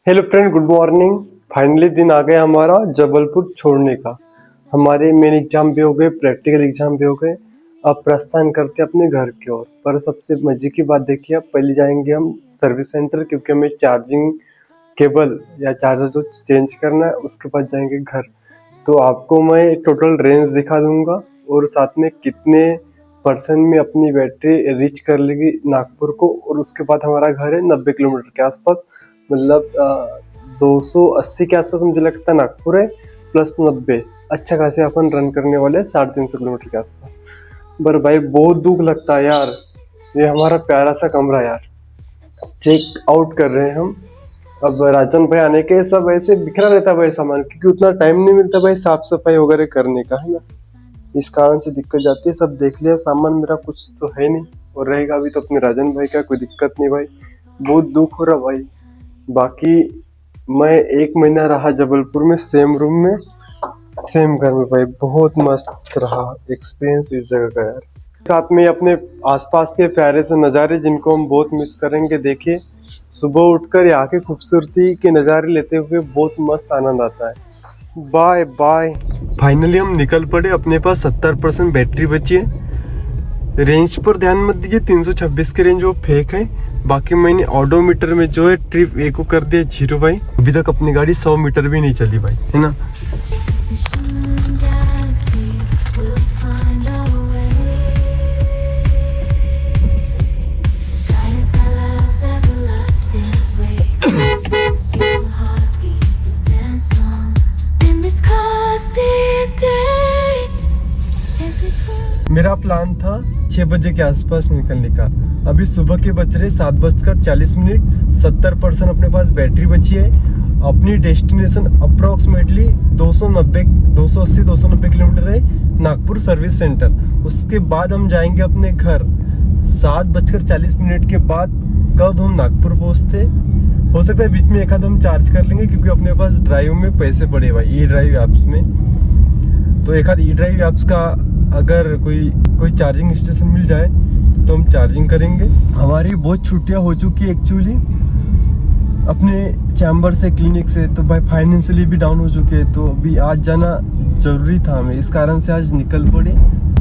Hello friend, good morning. Finally दिन आ गया हमारा जबलपुर छोड़ने का। हमारे मेन एग्जाम भी हो गए, प्रैक्टिकल एग्जाम भी हो गए। अब प्रस्थान करते अपने घर की ओर। पर सबसे मजे की बात देखिए, अब पहले जाएंगे हम सर्विस सेंटर, क्योंकि हमें चार्जिंग केबल या चार्जर जो चेंज करना है, उसके बाद जाएंगे घर। तो आपको मैं टोटल रेंज दिखा दूंगा और साथ में कितने परसेंट में अपनी बैटरी रीच कर लेगी नागपुर को। और उसके बाद हमारा घर है 90 किलोमीटर के आसपास, मतलब 280 के आसपास मुझे लगता है नागपुर है, प्लस 90 अच्छा खासे अपन रन करने वाले हैं 350 किलोमीटर के आसपास। पर भाई बहुत दुख लगता है यार, ये हमारा प्यारा सा कमरा यार चेक आउट कर रहे हैं हम। अब राजन भाई आने के सब ऐसे बिखरा रहता है भाई सामान, क्योंकि उतना टाइम नहीं मिलता भाई साफ सफाई वगैरह करने का, है ना। इस कारण से दिक्कत जाती है। सब देख लिया सामान, मेरा कुछ तो है नहीं और रहेगा अभी तो अपने राजन भाई का, कोई दिक्कत नहीं भाई। बहुत दुख हो रहा भाई। बाकी मैं 1 महीना रहा जबलपुर में, सेम रूम में सेम घर में भाई, बहुत मस्त रहा एक्सपीरियंस इस जगह का यार। साथ में अपने आसपास के प्यारे से नज़ारे जिनको हम बहुत मिस करेंगे। देखिए सुबह उठकर यहाँ के खूबसूरती के नज़ारे लेते हुए बहुत मस्त आनंद आता है। Bye bye. फाइनली हम निकल पड़े, अपने पास 70% बैटरी बची है। रेंज पर ध्यान मत दीजिए, 326 के रेंज वो फेक है। बाकी मैंने ऑडोमीटर में जो है ट्रिप ए को कर दिया 0 भाई। अभी तक अपनी गाड़ी 100 मीटर भी नहीं चली भाई, है ना। मेरा प्लान था 6 बजे के आसपास निकलने का। अभी सुबह के बज रहे 7:40। 70% अपने पास बैटरी बची है। अपनी डेस्टिनेशन अप्रोक्सीमेटली 280-290 किलोमीटर है, नागपुर सर्विस सेंटर। उसके बाद हम जाएंगे अपने घर। 7:40 के बाद कब हम नागपुर पहुंचते, हो सकता है बीच में एक आध हम चार्ज कर लेंगे, क्योंकि अपने पास ड्राइव में पैसे पड़े भाई, ई ड्राइव ऐप्स में। तो एक आध ई ड्राइव ऐप्स का अगर कोई चार्जिंग स्टेशन मिल जाए तो हम चार्जिंग करेंगे। हमारी बहुत छुट्टियां हो चुकी है एक्चुअली अपने चैम्बर से, क्लिनिक से। तो भाई फाइनेंशियली भी डाउन हो चुके हैं, तो अभी आज जाना जरूरी था हमें, इस कारण से आज निकल पड़े।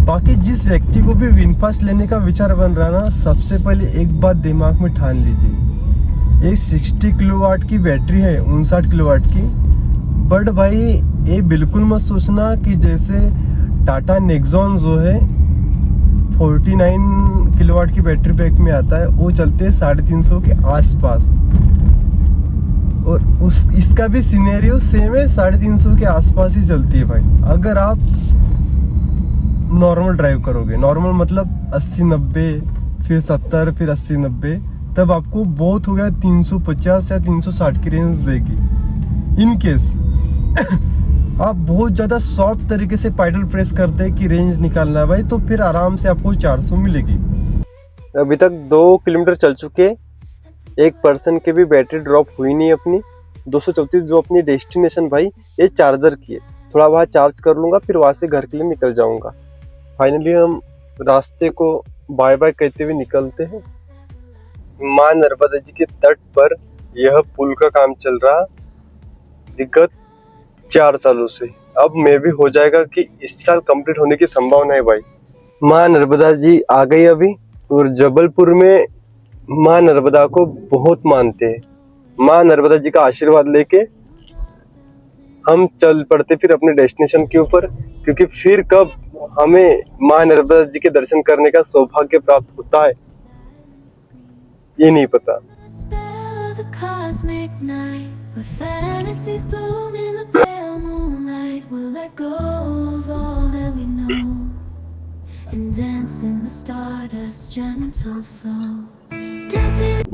बाकी जिस व्यक्ति को भी विनफास्ट लेने का विचार बन रहा ना, सबसे पहले एक बात दिमाग में ठान लीजिए, एक 60 किलोवाट की बैटरी है, 59 किलोवाट की। बट भाई ये बिल्कुल मत सोचना कि जैसे टाटा नेक्सॉन जो है 49 किलोवाट की बैटरी पैक में आता है, वो चलते हैं 350 के आसपास। और इसका भी सिनेरियो सेम है, 350 के आसपास ही चलती है भाई। अगर आप नॉर्मल ड्राइव करोगे, नॉर्मल मतलब 80-90, फिर 70, फिर 80-90, तब आपको बहुत हो गया 350 या 360 की रेंज देगी। इन केस आप बहुत ज़्यादा सॉफ्ट तरीके से पैडल प्रेस करते हैं कि रेंज निकालना है भाई, तो फिर आराम से आपको 400 मिलेगी। अभी तक 2 किलोमीटर चल चुके, 1% की भी बैटरी ड्रॉप हुई नहीं अपनी। 234 जो अपनी डेस्टिनेशन भाई, ये चार्जर की है। थोड़ा वहाँ चार्ज कर लूँगा, फिर वहाँ से घर के लिए निकल जाऊँगा। फाइनली हम रास्ते को बाय बाय कहते हुए निकलते हैं। माँ नर्मदा जी के तट पर यह पुल का काम चल रहा विगत 4 सालों से। अब में भी हो जाएगा कि इस साल कंप्लीट होने की संभावना है भाई। माँ नर्मदा जी आ गई अभी, और जबलपुर में माँ नर्मदा को बहुत मानते हैं। माँ नर्मदा जी का आशीर्वाद लेके हम चल पड़ते फिर अपने डेस्टिनेशन के ऊपर, क्योंकि फिर कब हमें माँ नर्मदा जी के दर्शन करने का सौभाग्य प्राप्त होता है ये नहीं पता।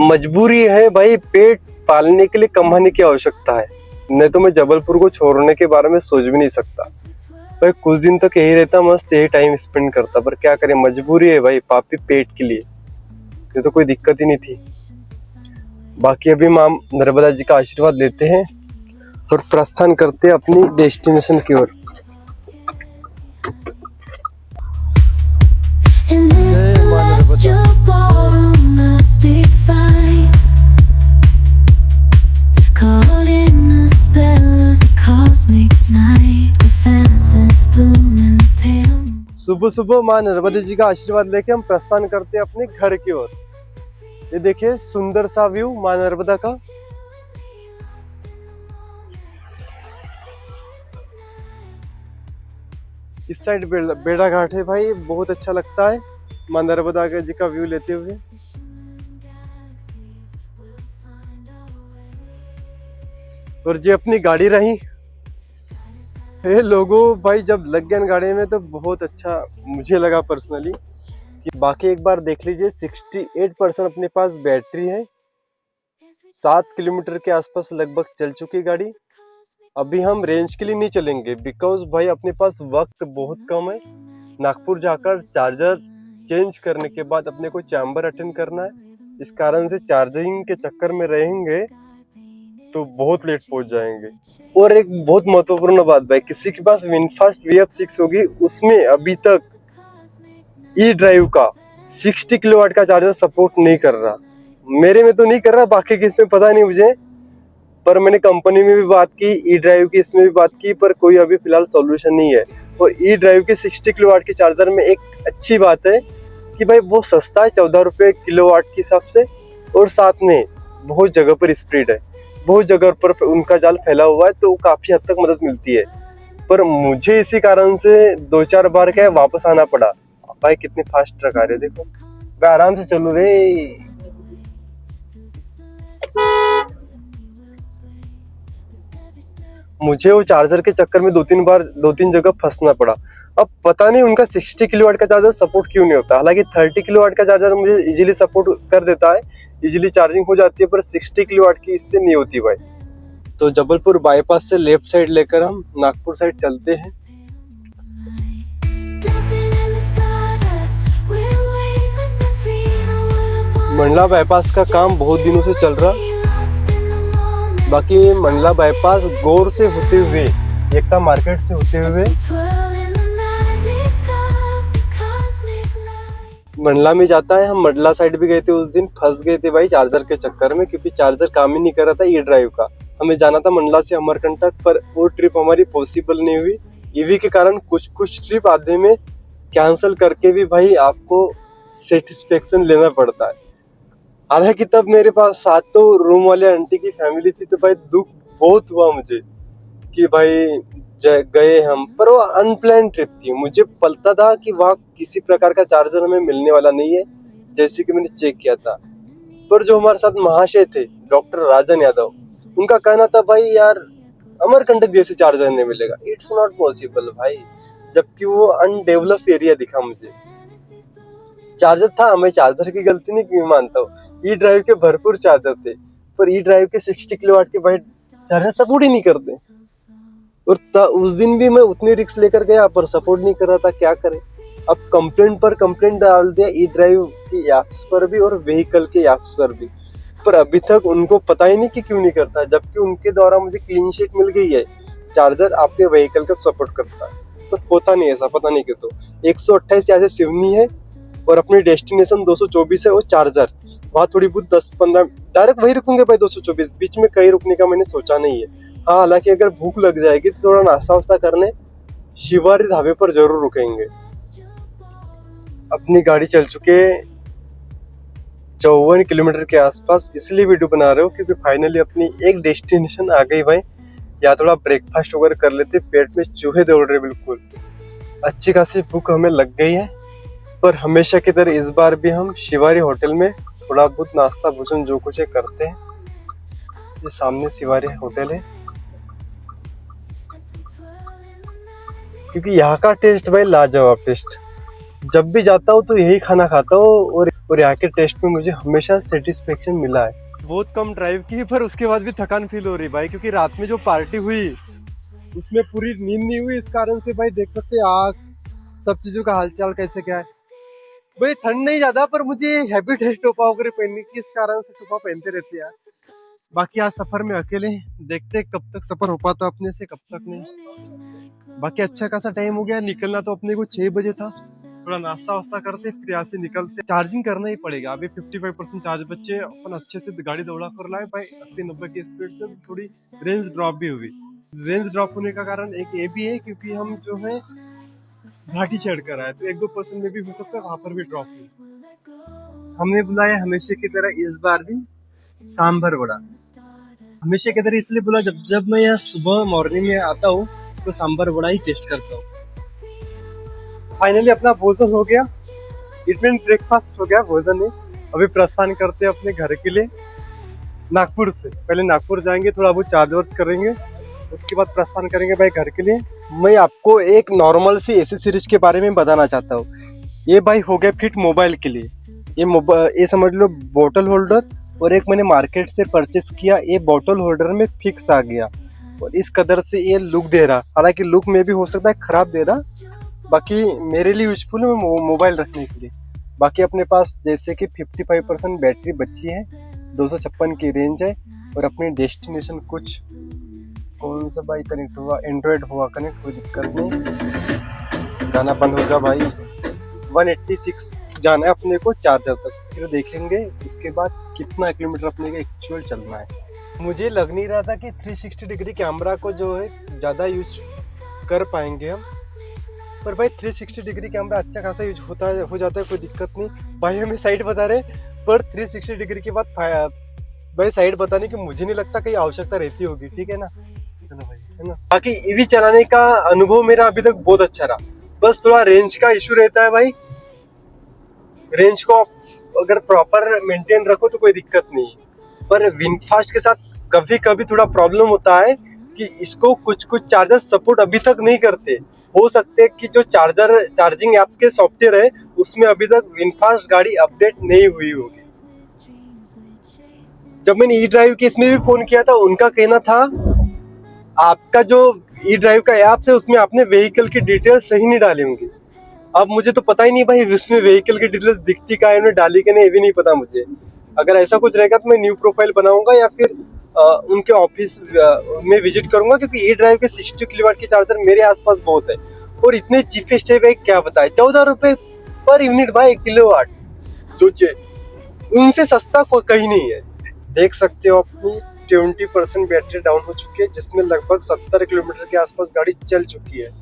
मजबूरी है भाई, पेट पालने के लिए कमाने की आवश्यकता है, नहीं तो मैं जबलपुर को छोड़ने के बारे में सोच भी नहीं सकता भाई। कुछ दिन तक यही रहता, मस्त यही टाइम स्पेंड करता, पर क्या करें, मजबूरी है भाई, पापी पेट के लिए। ये तो कोई दिक्कत ही नहीं थी। बाकी अभी माँ नर्मदा जी का आशीर्वाद लेते हैं और प्रस्थान करते हैं अपनी डेस्टिनेशन की ओर। Caught in the spell of the cosmic night, the fences blooming pale. सुबह सुबह माँ नर्मदे जी का आशीर्वाद लेके हम प्रस्थान करते हैं अपने घर की ओर। ये देखिए सुंदर सा व्यू माँ नर्मदा का। इस साइड बेड़ा घाट है भाई, बहुत अच्छा लगता है माँ नर्मदा जी का व्यू लेते हुए। और जी अपनी गाड़ी रही। ये लोगों भाई जब लग गए गाड़ी में तो बहुत अच्छा मुझे लगा पर्सनली कि बाकी एक बार देख लीजिए 68% अपने पास बैटरी है। 7 किलोमीटर के आसपास लगभग चल चुकी गाड़ी। अभी हम रेंज के लिए नहीं चलेंगे बिकॉज भाई अपने पास वक्त बहुत कम है। नागपुर जाकर चार्जर चेंज करने के बाद अपने को चैम्बर अटेंड करना है। इस कारण से चार्जिंग के चक्कर में रहेंगे तो बहुत लेट पहुंच जाएंगे। और एक बहुत महत्वपूर्ण बात भाई, किसी के पास विनफास्ट VF6 होगी उसमें अभी तक ई ड्राइव का 60 किलोवाट का चार्जर सपोर्ट नहीं कर रहा। मेरे में तो नहीं कर रहा, बाकी किस में पता नहीं मुझे, पर मैंने कंपनी में भी बात की, ई ड्राइव की इसमें भी बात की, पर कोई अभी फिलहाल सॉल्यूशन नहीं है। और ई ड्राइव के 60 किलोवाट के चार्जर में एक अच्छी बात है कि भाई वो सस्ता है, 14 रुपये किलोवाट के हिसाब से, और साथ में बहुत जगह पर स्प्रेड है, बहुत जगह पर उनका जाल फैला हुआ है, तो काफी हद तक मदद मिलती है। पर मुझे इसी कारण से 2-4 बार क्या वापस आना पड़ा। भाई कितनी फास्ट ट्रक आ रही है देखो, मैं आराम से चलू रे। मुझे वो चार्जर के चक्कर में 2-3 जगह फंसना पड़ा। अब पता नहीं उनका 60 किलोवाट का चार्जर सपोर्ट क्यों नहीं होता। हालांकि 30 किलोवाट का चार्जर मुझे इजीली सपोर्ट कर देता है, इजीली चार्जिंग हो जाती है, पर 60 किलोवाट की इससे नहीं होती भाई। तो जबलपुर बाईपास से लेफ्ट साइड लेकर हम नागपुर साइड चलते हैं। मंडला बाईपास का काम बहुत दिनों से चल रहा। बाकी मंडला बाईपास गौर से होते हुए, एकता मार्केट से होते हुए मंडला में जाता है। हम मंडला साइड भी गए थे, उस दिन फंस गए थे भाई चार्जर के चक्कर में, क्योंकि चार्जर काम ही नहीं कर रहा था ई ड्राइव का। हमें जाना था मंडला से अमरकंटक, पर वो ट्रिप हमारी पॉसिबल नहीं हुई। ईवी के कारण कुछ ट्रिप आधे में कैंसिल करके भी भाई आपको सेटिस्फेक्शन लेना पड़ता है। हालांकि तब मेरे पास साथ तो रूम वाले आंटी की फैमिली थी, तो भाई दुख बहुत हुआ मुझे कि भाई गए हम, पर वो अनप्लान ट्रिप थी। मुझे पता था कि वहाँ किसी प्रकार का चार्जर हमें मिलने वाला नहीं है, जैसे कि मैंने चेक किया था। पर जो हमारे साथ महाशय थे डॉक्टर राजन यादव, उनका कहना था भाई यार अमरकंटक जैसे चार्जर नहीं मिलेगा, इट्स नॉट पॉसिबल भाई। जबकि वो अनडेवलप एरिया दिखा मुझे। चार्जर था, मैं चार्जर की गलती नहीं मानता हूँ, ई ड्राइव के भरपूर चार्जर थे, पर ई ड्राइव के 60 किलोवाट के भाई चार्जर सपोर्ट ही नहीं करते। और उस दिन भी मैं उतनी रिस्क लेकर गया, पर सपोर्ट नहीं कर रहा था, क्या करें। अब कंप्लेंट पर कंप्लेंट डाल दिया ई ड्राइव की ऐप्स पर भी और व्हीकल के ऐप्स पर भी, पर अभी तक उनको पता ही नहीं कि क्यों नहीं करता। जबकि उनके द्वारा मुझे क्लीन शीट मिल गई है, चार्जर आपके व्हीकल का सपोर्ट करता है, तो होता नहीं ऐसा, पता नहीं क्यों। तो 128 यहाँ से सिवनी है और अपनी डेस्टिनेशन 224 है। वो चार्जर वहाँ थोड़ी बहुत 10-15 डायरेक्ट वही रुकूंगे भाई 224, बीच में कहीं रुकने का मैंने सोचा नहीं है। हाँ, हालांकि अगर भूख लग जाएगी तो थोड़ा नाश्ता वास्ता करने शिवारी ढाबे पर जरूर रुकेंगे। अपनी गाड़ी चल चुके 54 किलोमीटर के आसपास, इसलिए वीडियो बना रहे हो क्योंकि फाइनली अपनी एक डेस्टिनेशन आ गई भाई। या थोड़ा ब्रेकफास्ट वगैरह कर लेते, पेट में चूहे दौड़ रहे बिल्कुल। अच्छी खासी भूख हमें लग गई है, पर हमेशा की तरह इस बार भी हम शिवारी होटल में थोड़ा बहुत नाश्ता भोजन जो कुछ है करते हैं। ये सामने शिवारी होटल है, क्योंकि यहाँ का टेस्ट भाई लाजवाब टेस्ट। जब भी जाता हूँ तो यही खाना खाता हूँ, और यहाँ के टेस्ट में मुझे हमेशा सेटिस्फेक्शन मिला है। बहुत कम ड्राइव की, पर उसके बाद भी थकान फील हो रही भाई, क्योंकि रात में जो पार्टी हुई उसमें पूरी नींद नहीं हुई। इस कारण से भाई देख सकते हैं आग, सब चीजों का हालचाल कैसे क्या है। भाई ठंड नहीं ज्यादा, पर मुझे हैबिट है टोपा वगैरह पहनने की, इस कारण से टोपा पहनते रहते यार। बाकी आज सफर में अकेले, देखते कब तक सफर हो पाता अपने से, कब तक नहीं। बाकी अच्छा खासा टाइम हो गया, निकलना तो अपने को 6 बजे था, थोड़ा नाश्ता वास्ता करते फिर यहाँ से निकलते। चार्जिंग करना ही पड़ेगा, अभी 55% चार्ज बच्चे अपन अच्छे से गाड़ी दौड़ा कर लाए भाई 80-90 की स्पीड से। थोड़ी रेंज ड्रॉप भी हुई। रेंज ड्रॉप होने का कारण एक ये भी है क्योंकि हम जो है घाटी चढ़ कर आए, तो 1-2% में भी हो सकता है वहां पर भी ड्रॉप हो। हमने बुलाया हमेशा की तरह इस बार भी सांभर वड़ा। हमेशा की तरह इसलिए बोला जब जब मैं यहाँ सुबह मॉर्निंग में आता हूँ तो सांभर वड़ा ही टेस्ट करता हूँ। फाइनली अपना भोजन हो गया, इट मीन ब्रेकफास्ट हो गया, भोजन है। अभी प्रस्थान करते हैं अपने घर के लिए नागपुर से। पहले नागपुर जाएंगे, थोड़ा बहुत चार्ज वर्ज करेंगे, उसके बाद प्रस्थान करेंगे भाई घर के लिए। मैं आपको एक नॉर्मल सी एसी सीरीज के बारे में बताना चाहता हूँ। ये भाई हो गया फिट मोबाइल के लिए। ये समझ लो बोतल होल्डर, और एक मैंने मार्केट से परचेस किया, ये बोतल होल्डर में फिक्स आ गया और इस कदर से ये लुक दे रहा। हालांकि लुक में भी हो सकता है खराब दे रहा, बाकी मेरे लिए यूजफुल है मोबाइल रखने के लिए। बाकी अपने पास जैसे कि 55% बैटरी बची है, 256 की रेंज है, और अपनी डेस्टिनेशन कुछ कौन सा भाई कनेक्ट हुआ, एंड्रॉयड हुआ कनेक्ट, कोई दिक्कत नहीं। गाना बंद हो जा भाई। 186 जाना है अपने को चार्जर तक, फिर देखेंगे उसके बाद कितना किलोमीटर अपने को एक्चुअल चलना है। मुझे लग नहीं रहा था कि 360 डिग्री कैमरा को जो है ज़्यादा यूज कर पाएंगे हम, पर भाई 360 डिग्री कैमरा अच्छा खासा यूज हो जाता है, कोई दिक्कत नहीं। भाई हमें साइड बता रहे, पर 360 डिग्री के बाद भाई साइड बताने की मुझे नहीं लगता कहीं आवश्यकता रहती होगी, ठीक है ना भाई, है ना। बाकी ईवी चलाने का अनुभव मेरा अभी तक बहुत अच्छा रहा, बस थोड़ा रेंज का इशू रहता है भाई। रेंज को अगर प्रॉपर मेंटेन रखो तो कोई दिक्कत नहीं, पर विनफास्ट के साथ कभी कभी थोड़ा प्रॉब्लम होता है कि इसको कुछ चार्जर सपोर्ट अभी तक नहीं करते। हो सकते हैं कि जो चार्जिंग एप्स के सॉफ्टवेयर है उसमें अभी तक विनफास्ट गाड़ी अपडेट नहीं हुई होगी। जब मैंने ई ड्राइव के इसमें भी फोन किया था, उनका कहना था आपका जो ई ड्राइव का ऐप्स है उसमें आपने व्हीकल की डिटेल्स सही नहीं डाली होंगी। अब मुझे तो पता ही नहीं भाई उसमें व्हीकल की डिटेल्स दिखती का है, उन्होंने डाली कि नहीं, ये भी नहीं पता मुझे। अगर ऐसा कुछ रहेगा तो मैं न्यू प्रोफाइल बनाऊंगा या फिर उनके ऑफिस में विजिट करूंगा, क्योंकि ई ड्राइव के 60 किलोवाट की चार्जर मेरे आसपास बहुत है और इतने चीपेस्ट है भाई, क्या बताए 14 रुपए पर यूनिट भाई किलोवाट। सोचिए उनसे सस्ता कोई कहीं नहीं है। देख सकते हो अपनी 20% बैटरी डाउन हो चुकी है, जिसमें लगभग 70 किलोमीटर के आसपास गाड़ी चल चुकी है।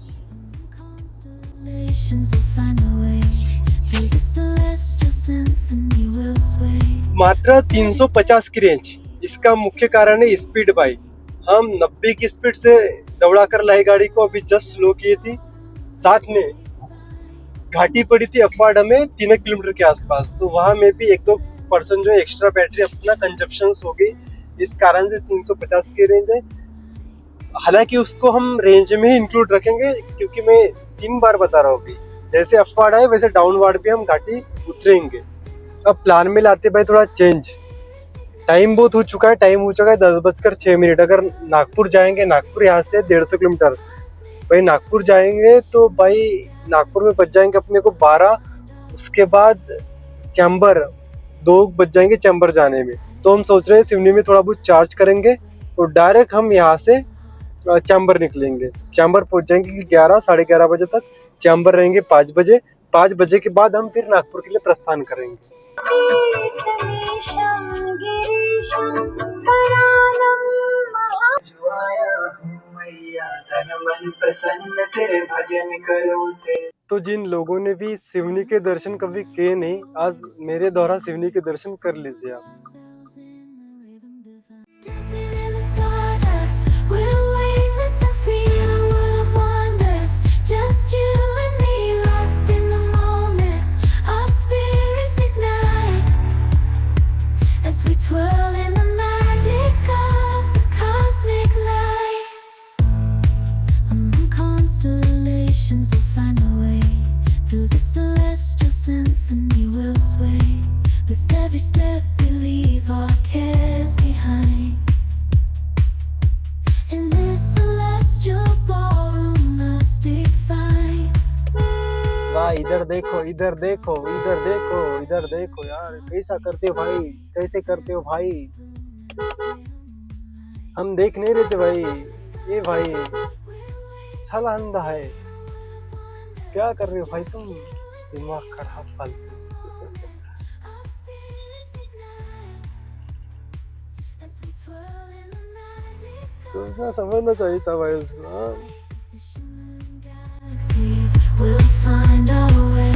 मात्र 350 की रेंज, इसका मुख्य कारण है स्पीड भाई। हम 90 की स्पीड से दौड़ा कर लाए गाड़ी को, अभी जस्ट स्लो की थी, साथ में घाटी पड़ी थी अफवाड़ा में 3 किलोमीटर के आसपास, तो वहां में भी 1-2% जो एक्स्ट्रा बैटरी अपना कंजप्शन हो गई, इस कारण से 350 की रेंज है। हालांकि उसको हम रेंज में ही इंक्लूड रखेंगे, क्योंकि मैं 3 बार बता रहा हूँ, जैसे अफवाड़ा है वैसे डाउनवार्ड भी हम घाटी उतरेंगे। अब प्लान में लाते भाई थोड़ा चेंज। टाइम बहुत हो चुका है, 10:06। अगर नागपुर जाएंगे, नागपुर यहाँ से 150 किलोमीटर, भाई नागपुर जाएंगे तो भाई नागपुर में बच जाएंगे अपने को 12, उसके बाद चैम्बर 2 बज जाएंगे चैम्बर जाने में। तो हम सोच रहे हैं सिवनी में थोड़ा बहुत चार्ज करेंगे और डायरेक्ट हम यहाँ से चैम्बर निकलेंगे। चैम्बर पहुंच जाएंगे 11 साढ़े 11 बजे तक, चैम्बर रहेंगे 5 बजे। 5 बजे के बाद हम फिर नागपुर के लिए प्रस्थान करेंगे। तो जिन लोगों ने भी सिवनी के दर्शन कभी किए नहीं, आज मेरे द्वारा सिवनी के दर्शन कर लीजिए आप। इधर देखो, इधर देखो, इधर देखो, इधर देखो यार, कैसा करते हो भाई, कैसे करते हो भाई, हम देख नहीं रहे थे भाई। ये भाई साला अंधा है, क्या कर रहे हो भाई तुम। दिमाग खराब फालतू। सोचना समझना चाहिए था भाई उसको। हाँ। Galaxies will find our way,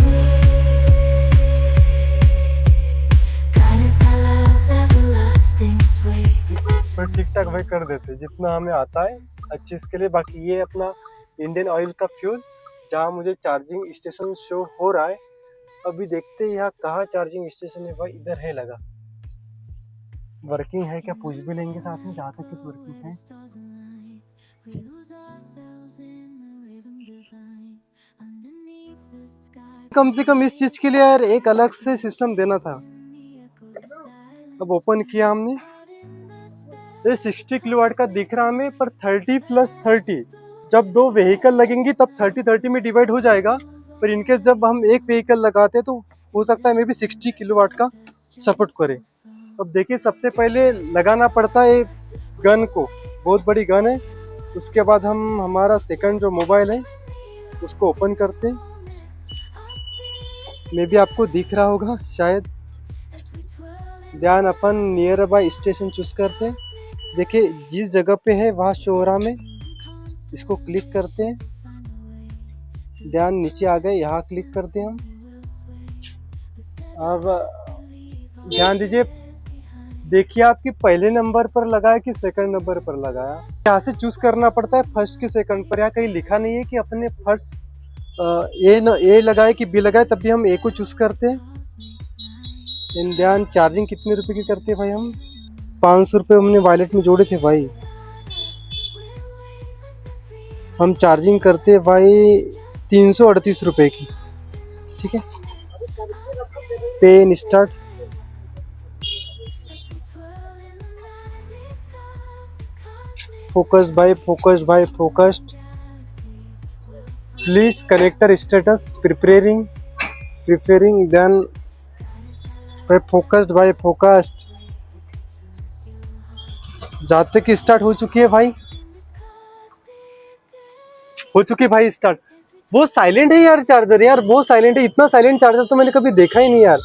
guided by love's everlasting sway. पर ठीक ठाक भाई कर देते जितना हमें आता है अच्छी इसके लिए। बाकी ये अपना इंडियन ऑयल का फ्यूल, जहाँ मुझे चार्जिंग स्टेशन शो हो रहा है। अभी देखते हैं यहाँ कहाँ चार्जिंग स्टेशन है भाई। इधर है लगा, वर्किंग है क्या पूछ भी लेंगे साथ में, जहाँ तक वर्किंग है। We lose ourselves in the rhythm divine underneath the sky. कम से कम इस चीज के लिए यार एक अलग से सिस्टम देना था। अब ओपन किया हमने, ये 60 किलोवाट का दिख रहा हमें, पर 30 + 30 जब दो व्हीकल लगेंगी तब 30-30 में डिवाइड हो जाएगा। पर इनकेस जब हम एक व्हीकल लगाते तो हो सकता है मे भी 60 किलोवाट का सपोर्ट करे। अब देखिए सबसे पहले लगाना पड़ता है गन को, बहुत बड़ी गन है। उसके बाद हम हमारा सेकंड जो मोबाइल है उसको ओपन करते, मे भी आपको दिख रहा होगा शायद। ध्यान अपन नियर बाय स्टेशन चूज करते, देखिए जिस जगह पे है वहाँ शो हो रहा में, इसको क्लिक करते हैं। ध्यान नीचे आ गए, यहाँ क्लिक करते हैं हम। अब ध्यान दीजिए, देखिए आपकी पहले नंबर पर लगाया कि सेकंड नंबर पर लगाया। यहाँ से चूज करना पड़ता है फर्स्ट के सेकंड पर। यहाँ कहीं लिखा नहीं है कि अपने फर्स्ट ए लगाए कि बी लगाए, तब भी हम ए को चूज करते हैं। ध्यान चार्जिंग कितने रुपए की करते हैं भाई हम? 500 रुपये हमने वॉलेट में जोड़े थे भाई। हम चार्जिंग करते हैं भाई 338 रुपये की, ठीक है। पे इन स्टार्ट। फोकस भाई, फोकस भाई, focused. Please connector status preparing then भाई फोकस्ड भाई, फोकस्ड। जहाँ तक स्टार्ट हो चुकी है भाई, हो चुकी है भाई स्टार्ट। बहुत साइलेंट है यार चार्जर, यार बहुत साइलेंट है। इतना साइलेंट चार्जर तो मैंने कभी देखा ही नहीं यार।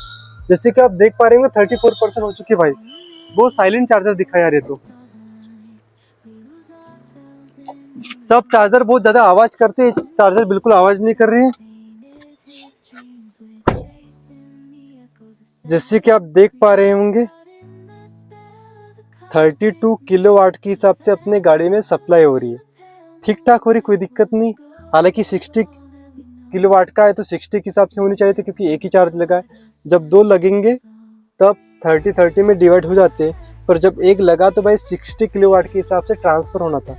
जैसे कि आप देख पा रहे होंगे 34% हो चुकी है भाई। बहुत साइलेंट चार्जर दिखा यार ये तो। सब चार्जर बहुत ज्यादा आवाज करते हैं, चार्जर बिल्कुल आवाज नहीं कर रहे हैं। जैसे कि आप देख पा रहे होंगे 32 किलोवाट के हिसाब से अपने गाड़ी में सप्लाई हो रही है, ठीक ठाक हो रही, कोई दिक्कत नहीं। हालांकि 60 किलोवाट का है तो 60 के हिसाब से होनी चाहिए थी, क्योंकि एक ही चार्ज लगा है। जब दो लगेंगे तब 30-30 में डिवाइड हो जाते हैं, पर जब एक लगा तो भाई 60 किलोवाट के हिसाब से ट्रांसफर होना था।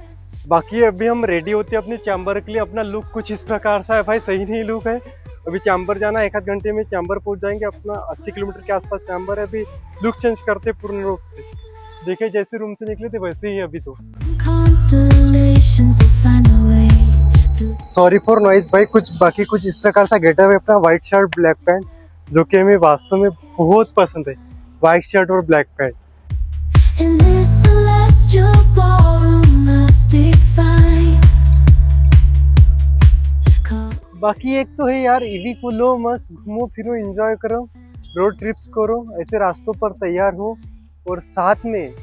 बाकी अभी हम रेडी होते हैं अपने चैम्बर के लिए। अपना लुक कुछ इस प्रकार सा है भाई, सही नहीं लुक है। अभी चैम्बर जाना, 1-8 घंटे में चैम्बर पहुंच जाएंगे। अपना 80 किलोमीटर के आसपास चैम्बर है। अभी लुक चेंज करते पूर्ण रूप से। देखिए जैसे रूम से निकले थे वैसे ही अभी तो। Constellations will find a way through. Sorry for noise भाई, कुछ इस प्रकार सा गेटअप है अपना। व्हाइट शर्ट ब्लैक पैंट, जो कि हमें वास्तव में बहुत पसंद है, व्हाइट शर्ट और black pant. In this celestial ballroom, love's defined. बाकी एक तो है यार, ईवी को लो, मस्त घूमो फिरो, एंजॉय करो, रोड ट्रिप्स करो, ऐसे रास्तों पर तैयार हो और साथ में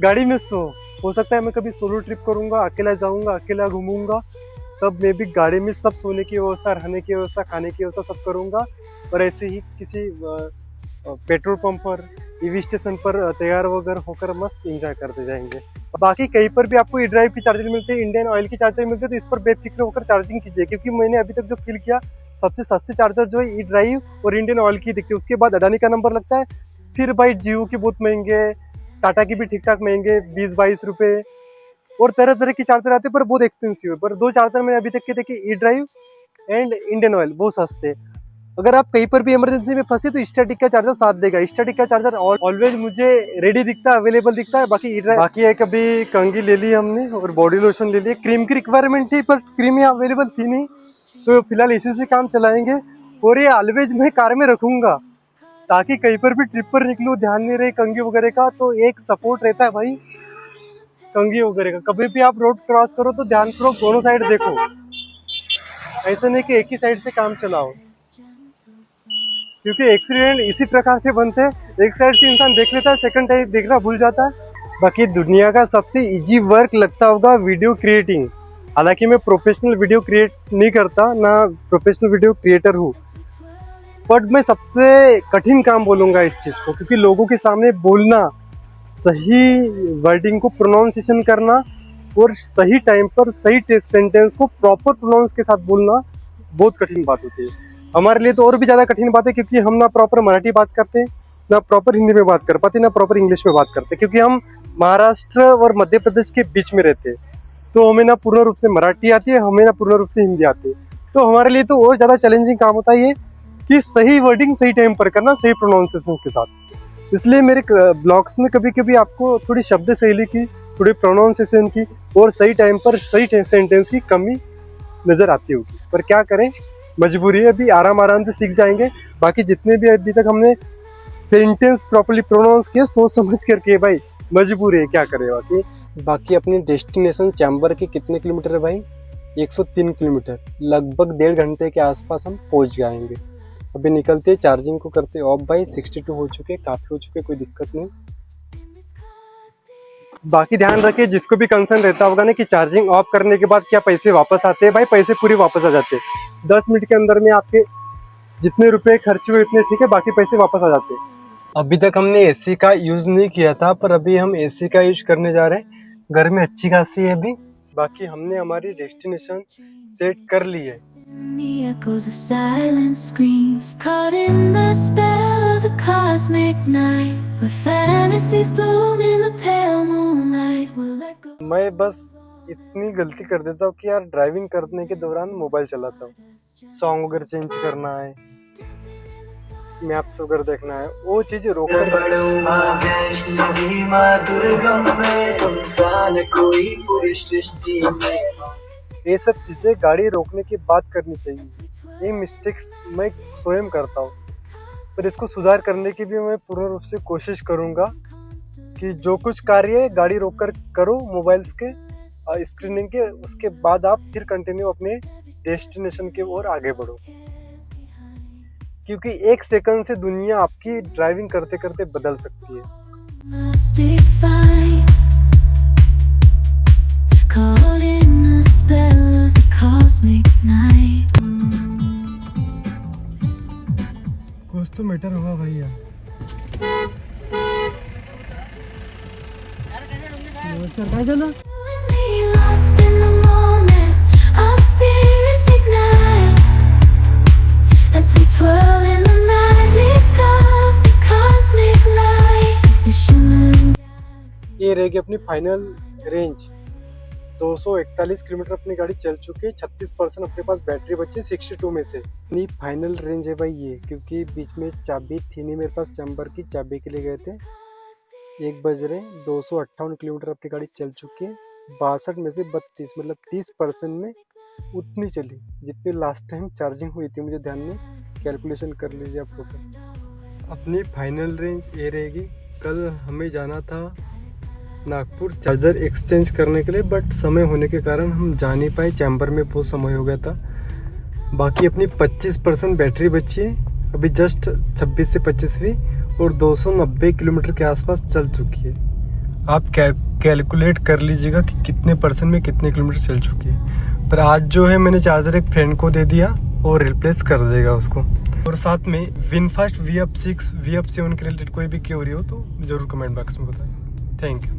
गाड़ी में सो। हो सकता है मैं कभी सोलो ट्रिप करूंगा, अकेला जाऊंगा, अकेला घूमूंगा, तब मैं भी गाड़ी में सब सोने की व्यवस्था, रहने की व्यवस्था, खाने की व्यवस्था सब करूंगा। और ऐसे ही किसी पेट्रोल पंप पर, ईवी स्टेशन पर तैयार वगैरह होकर मस्त एंजॉय करते जाएंगे। बाकी कहीं पर भी आपको ई ड्राइव की चार्जर मिलते हैं, इंडियन ऑयल की चार्जर मिलते हैं, तो इस पर बेफिक्र होकर चार्जिंग कीजिए। क्योंकि मैंने अभी तक जो फील किया, सबसे सस्ते चार्जर जो है ई ड्राइव और इंडियन ऑयल की दिखती है। उसके बाद अडानी का नंबर लगता है, फिर भाई जियो की बहुत महंगे, टाटा की भी ठीक ठाक महंगे 20-22 रुपये, और तरह तरह की चार्जर आते हैं पर बहुत एक्सपेंसिव है। पर दो चार्जर मैंने अभी तक के देखे, E drive and Indian oil, बहुत सस्ते। अगर आप कहीं पर भी इमरजेंसी में फंसे तो स्टैटिक का चार्जर साथ देगा। स्टैटिक का चार्जर ऑलवेज मुझे रेडी दिखता है, अवेलेबल दिखता है। बाकी एक अभी कंघी ले ली हमने और बॉडी लोशन ले लिया। क्रीम की रिक्वायरमेंट थी पर क्रीम यहाँ अवेलेबल थी नहीं, तो फिलहाल इसी से काम चलाएंगे। और ये ऑलवेज मैं कार में रखूंगा, ताकि कहीं पर भी ट्रिप पर निकलूं, ध्यान नहीं रहे कंघी वगैरह का, तो एक सपोर्ट रहता है भाई कंघी वगैरह का। कभी भी आप रोड क्रॉस करो तो ध्यान करो दोनों साइड देखो, ऐसा नहीं कि एक ही साइड से काम चलाओ। क्योंकि एक्सीडेंट इसी प्रकार से बनते हैं, एक साइड से इंसान देख लेता है, सेकंड टाइम देखना भूल जाता है। बाकी दुनिया का सबसे इजी वर्क लगता होगा वीडियो क्रिएटिंग। हालांकि मैं प्रोफेशनल वीडियो क्रिएट नहीं करता, ना प्रोफेशनल वीडियो क्रिएटर हूँ, बट मैं सबसे कठिन काम बोलूँगा इस चीज़ को, क्योंकि लोगों के सामने बोलना, सही वर्डिंग को प्रोनाउंसिएशन करना और सही टाइम पर सही सेंटेंस को प्रॉपर प्रोनाउंस के साथ बोलना बहुत कठिन बात होती है। हमारे लिए तो और भी ज़्यादा कठिन बात है, क्योंकि हम ना प्रॉपर मराठी बात करते, ना प्रॉपर हिंदी में बात कर पाते, ना प्रॉपर इंग्लिश में बात करते, क्योंकि हम महाराष्ट्र और मध्य प्रदेश के बीच में रहते हैं। तो हमें ना पूर्ण रूप से मराठी आती है, हमें ना पूर्ण रूप से हिंदी आती है। तो हमारे लिए तो और ज़्यादा चैलेंजिंग काम होता है ये कि सही वर्डिंग सही टाइम पर करना, सही प्रोनाउंसिएशन के साथ। इसलिए मेरे ब्लॉग्स में कभी कभी आपको थोड़ी शब्द शैली की, थोड़ी प्रोनाउंसिएशन की और सही टाइम पर सही सेंटेंस की कमी नज़र आती होगी, पर क्या करें, मजबूरी है। अभी आराम आराम से सीख जाएंगे। बाकी जितने भी अभी तक हमने सेंटेंस प्रॉपर्ली प्रोनाउंस किए, सोच समझ करके भाई, मजबूरी है, क्या करें। बाकी अपनी डेस्टिनेशन चैम्बर के कितने किलोमीटर है भाई? 103 किलोमीटर, लगभग 1.5 घंटे के आसपास हम पहुंच जाएंगे। अभी निकलते चार्जिंग को करते ऑफ भाई। 62 हो चुके, काफ़ी हो चुके, कोई दिक्कत नहीं। बाकी ध्यान रखिए, जिसको भी कंसर्न रहता होगा ना कि चार्जिंग ऑफ करने के बाद क्या पैसे वापस आते हैं, भाई पैसे पूरे वापस आ जाते हैं। 10 मिनट के अंदर में आपके जितने रुपए खर्च हुए उतने ठीक है, बाकी पैसे वापस आ जाते हैं। अभी तक हमने एसी का यूज़ नहीं किया था, पर अभी हम एसी का यूज करने जा रहे हैं। घर में अच्छी खासी है अभी। बाकी हमने हमारी डेस्टिनेशन सेट कर ली है। The echoes of silent screams, caught in the spell of the cosmic night, where fantasies bloom in the pale moonlight. Will let go. मैं बस इतनी गलती कर देता हूँ कि यार ड्राइविंग करने के दौरान मोबाइल चलाता हूँ। सॉन्ग वगैरह चेंज करना है, मैप्स वगैरह देखना है, वो चीज़ रोक कर ये सब चीज़ें गाड़ी रोकने की बात करनी चाहिए। ये मिस्टेक्स मैं स्वयं करता हूँ, पर इसको सुधार करने की भी मैं पूर्ण रूप से कोशिश करूँगा कि जो कुछ कार्य गाड़ी रोककर करो मोबाइल्स के स्क्रीनिंग के, उसके बाद आप फिर कंटिन्यू अपने डेस्टिनेशन की ओर आगे बढ़ो। क्योंकि 1 सेकंड से दुनिया आपकी ड्राइविंग करते करते बदल सकती है। Mystifying, caught in the spell of the cosmic night. कुछ तो मैटर होगा भैया। नमस्कार, काय झालं? We lost in the moment, our spirits ignite as we twirl in the magic of the cosmic light. The shimmering ये रहेगी अपनी फाइनल रेंज। 241 किलोमीटर अपनी गाड़ी चल चुकी है। 36% अपने पास बैटरी बची 62 में से। अपनी फाइनल रेंज है भाई ये, क्योंकि बीच में चाबी थी नहीं मेरे पास, चैम्बर की चाबी के लिए गए थे। 1 बज रहे, 258 किलोमीटर अपनी गाड़ी चल चुकी है। 62 में से 32, मतलब 30% में उतनी चली जितनी लास्ट टाइम चार्जिंग हुई थी। मुझे ध्यान नहीं, कैलकुलेशन कर लीजिए आप टोटल। अपनी फाइनल रेंज ये रहेगी। कल हमें जाना था नागपुर चार्जर एक्सचेंज करने के लिए, बट समय होने के कारण हम जा नहीं पाए, चैम्बर में बहुत समय हो गया था। बाकी अपनी 25% बैटरी बची है, अभी जस्ट 26 से 25वीं, और 290 किलोमीटर के आसपास चल चुकी है। आप कैलकुलेट कर लीजिएगा कि कितने परसेंट में कितने किलोमीटर चल चुकी है। पर आज जो है मैंने चार्जर एक फ्रेंड को दे दिया और रिप्लेस कर देगा उसको। और साथ में विनफास्ट VF6 VF7 के रिलेटेड कोई भी क्वेरी हो तो ज़रूर कमेंट बॉक्स में बताएं। Thank you.